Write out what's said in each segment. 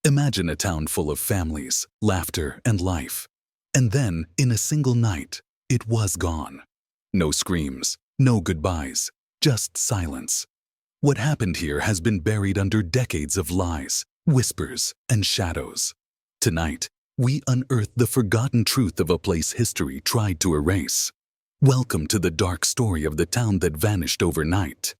Imagine a town full of families, laughter, and life. And then, in a single night, it was gone. No screams, no goodbyes, just silence. What happened here has been buried under decades of lies, whispers, and shadows. Tonight, we unearth the forgotten truth of a place history tried to erase. Welcome to the dark story of the town that vanished overnight.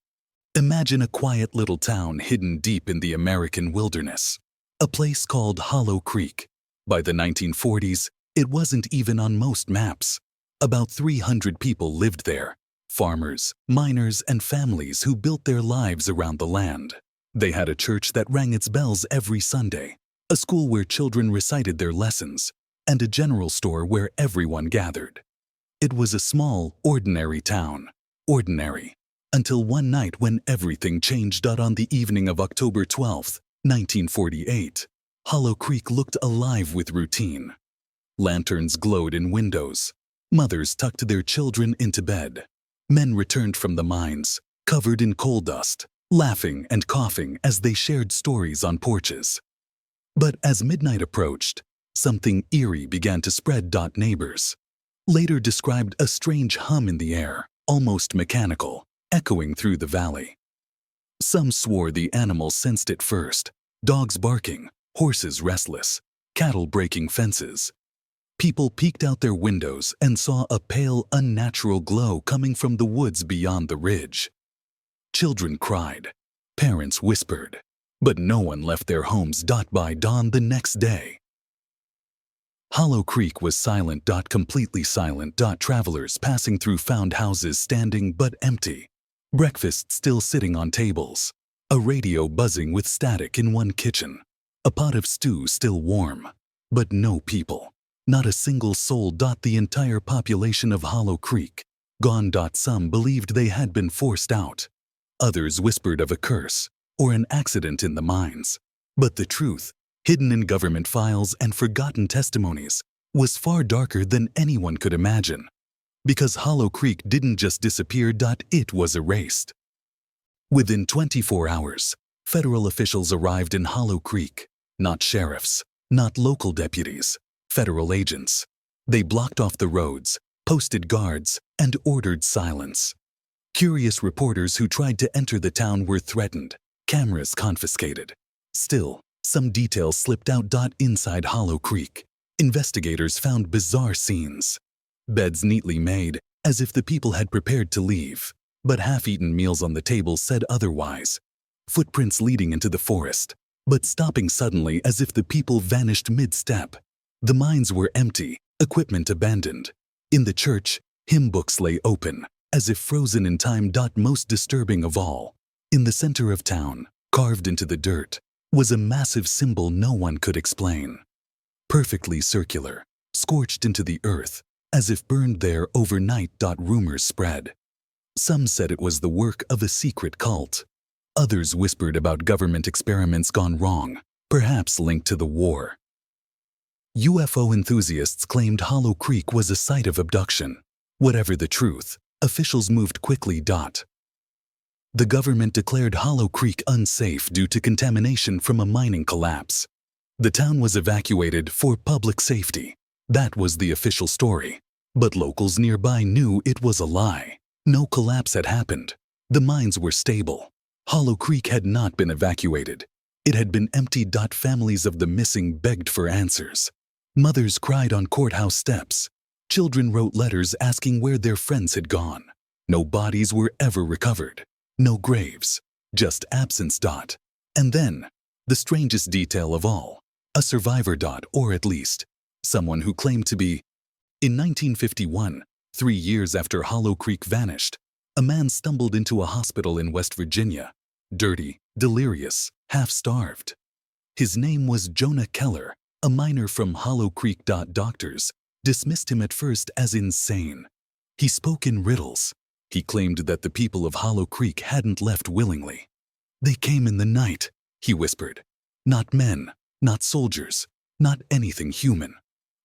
Imagine a quiet little town hidden deep in the American wilderness. A place called Hollow Creek. By the 1940s, it wasn't even on most maps. About 300 people lived there. Farmers, miners, and families who built their lives around the land. They had a church that rang its bells every Sunday, a school where children recited their lessons, and a general store where everyone gathered. It was a small, ordinary town. Ordinary. Until one night when everything changed. On the evening of October 12th, 1948, Hollow Creek looked alive with routine. Lanterns glowed in windows. Mothers tucked their children into bed. Men returned from the mines, covered in coal dust, laughing and coughing as they shared stories on porches. But as midnight approached, something eerie began to spread. Neighbors later described a strange hum in the air, almost mechanical, echoing through the valley. Some swore the animals sensed it first, dogs barking, horses restless, cattle breaking fences. People peeked out their windows and saw a pale, unnatural glow coming from the woods beyond the ridge. Children cried, parents whispered, but no one left their homes. By dawn the next day, Hollow Creek was silent. Completely silent. Travelers passing through found houses standing but empty. Breakfast still sitting on tables, a radio buzzing with static in one kitchen, a pot of stew still warm, but no people, not a single soul. The entire population of Hollow Creek, gone. Some believed they had been forced out. Others whispered of a curse or an accident in the mines. But the truth, hidden in government files and forgotten testimonies, was far darker than anyone could imagine. Because Hollow Creek didn't just disappear. It was erased. Within 24 hours, federal officials arrived in Hollow Creek. Not sheriffs, not local deputies, federal agents. They blocked off the roads, posted guards, and ordered silence. Curious reporters who tried to enter the town were threatened, cameras confiscated. Still, some details slipped out. Inside Hollow Creek, investigators found bizarre scenes. Beds neatly made, as if the people had prepared to leave, but half-eaten meals on the table said otherwise. Footprints leading into the forest, but stopping suddenly as if the people vanished mid-step. The mines were empty, equipment abandoned. In the church, hymn books lay open, as if frozen in time. Most disturbing of all, in the center of town, carved into the dirt, was a massive symbol no one could explain. Perfectly circular, scorched into the earth, as if burned there overnight. Rumors spread. Some said it was the work of a secret cult. Others whispered about government experiments gone wrong, perhaps linked to the war. UFO enthusiasts claimed Hollow Creek was a site of abduction. Whatever the truth, officials moved quickly. The government declared Hollow Creek unsafe due to contamination from a mining collapse. The town was evacuated for public safety. That was the official story. But locals nearby knew it was a lie. No collapse had happened. The mines were stable. Hollow Creek had not been evacuated. It had been emptied. Families of the missing begged for answers. Mothers cried on courthouse steps. Children wrote letters asking where their friends had gone. No bodies were ever recovered. No graves. Just absence. And then, the strangest detail of all, a survivor. Or at least, someone who claimed to be. In 1951, 3 years after Hollow Creek vanished, a man stumbled into a hospital in West Virginia, dirty, delirious, half-starved. His name was Jonah Keller, a miner from Hollow Creek. Doctors dismissed him at first as insane. He spoke in riddles. He claimed that the people of Hollow Creek hadn't left willingly. They came in the night, he whispered. Not men, not soldiers, not anything human.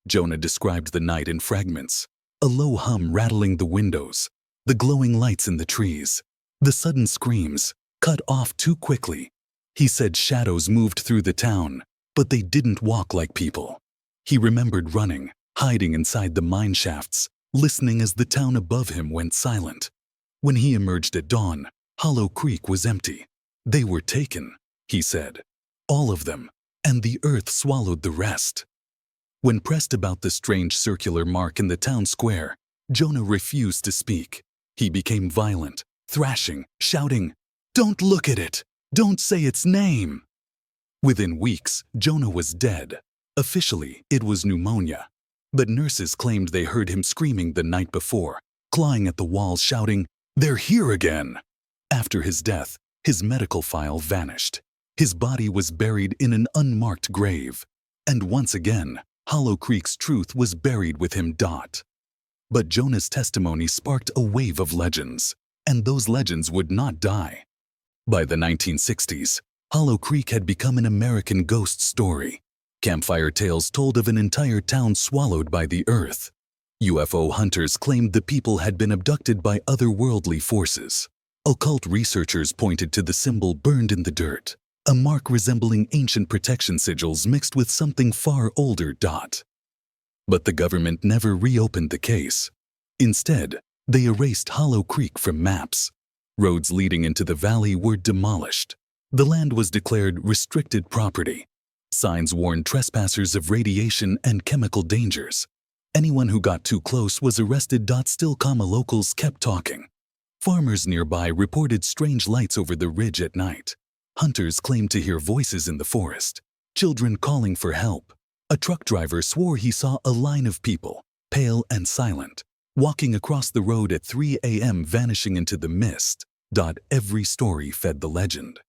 Jonah described the night in fragments. A low hum rattling the windows, the glowing lights in the trees, the sudden screams, cut off too quickly. He said shadows moved through the town, But they didn't walk like people. He remembered running, hiding inside the mine shafts, listening as the town above him went silent. When he emerged at dawn, Hollow Creek was empty. They were taken, he said. All of them, and the earth swallowed the rest. When pressed about the strange circular mark in the town square, Jonah refused to speak. He became violent, thrashing, shouting, "Don't look at it! Don't say its name!" Within weeks, Jonah was dead. Officially, it was pneumonia. But nurses claimed they heard him screaming the night before, clawing at the walls, shouting, "They're here again!" After his death, his medical file vanished. His body was buried in an unmarked grave. And once again, Hollow Creek's truth was buried with him. But Jonah's testimony sparked a wave of legends, and those legends would not die. By the 1960s, Hollow Creek had become an American ghost story. Campfire tales told of an entire town swallowed by the earth. UFO hunters claimed the people had been abducted by otherworldly forces. Occult researchers pointed to the symbol burned in the dirt, a mark resembling ancient protection sigils mixed with something far older. But the government never reopened the case. Instead, they erased Hollow Creek from maps. Roads leading into the valley were demolished. The land was declared restricted property. Signs warned trespassers of radiation and chemical dangers. Anyone who got too close was arrested. Still, locals kept talking. Farmers nearby reported strange lights over the ridge at night. Hunters claimed to hear voices in the forest, children calling for help. A truck driver swore he saw a line of people, pale and silent, walking across the road at 3 a.m. vanishing into the mist. Every story fed the legend.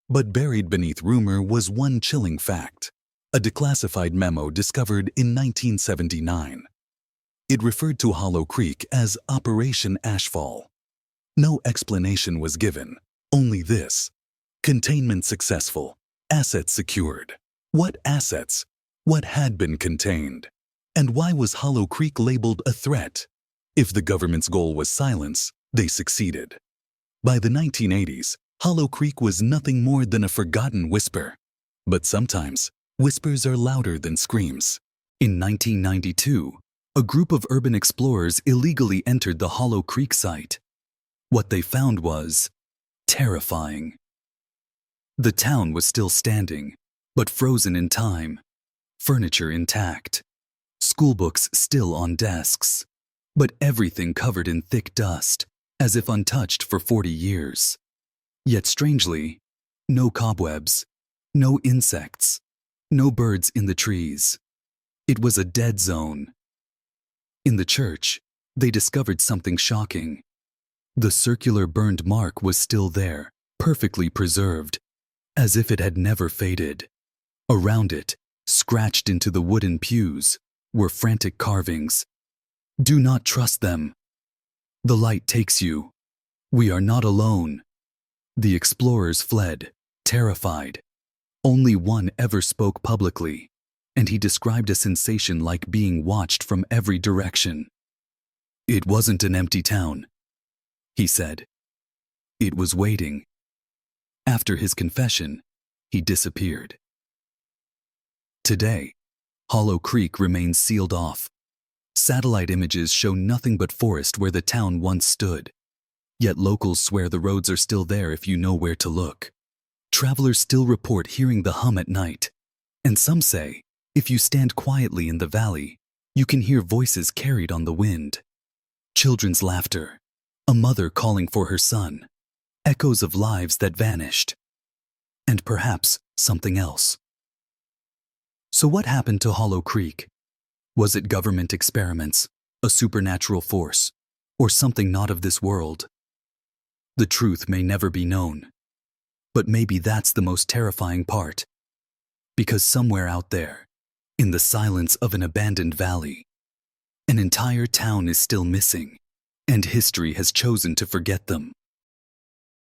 But buried beneath rumor was one chilling fact, a declassified memo discovered in 1979. It referred to Hollow Creek as Operation Ashfall. No explanation was given, only this: containment successful, assets secured. What assets? What had been contained? And why was Hollow Creek labeled a threat? If the government's goal was silence, they succeeded. By the 1980s, Hollow Creek was nothing more than a forgotten whisper. But sometimes, whispers are louder than screams. In 1992, a group of urban explorers illegally entered the Hollow Creek site. What they found was terrifying. The town was still standing, but frozen in time. Furniture intact. Schoolbooks still on desks. But everything covered in thick dust, as if untouched for 40 years. Yet strangely, no cobwebs, no insects, no birds in the trees. It was a dead zone. In the church, they discovered something shocking. The circular burned mark was still there, perfectly preserved, as if it had never faded. Around it, scratched into the wooden pews, were frantic carvings. "Do not trust them. The light takes you. We are not alone." The explorers fled, terrified. Only one ever spoke publicly, and he described a sensation like being watched from every direction. "It wasn't an empty town," he said. "It was waiting." After his confession, he disappeared. Today, Hollow Creek remains sealed off. Satellite images show nothing but forest where the town once stood. Yet locals swear the roads are still there if you know where to look. Travelers still report hearing the hum at night. And some say, if you stand quietly in the valley, you can hear voices carried on the wind. Children's laughter, a mother calling for her son, echoes of lives that vanished. And perhaps something else. So what happened to Hollow Creek? Was it government experiments, a supernatural force, or something not of this world? The truth may never be known. But maybe that's the most terrifying part. Because somewhere out there, in the silence of an abandoned valley, an entire town is still missing, and history has chosen to forget them.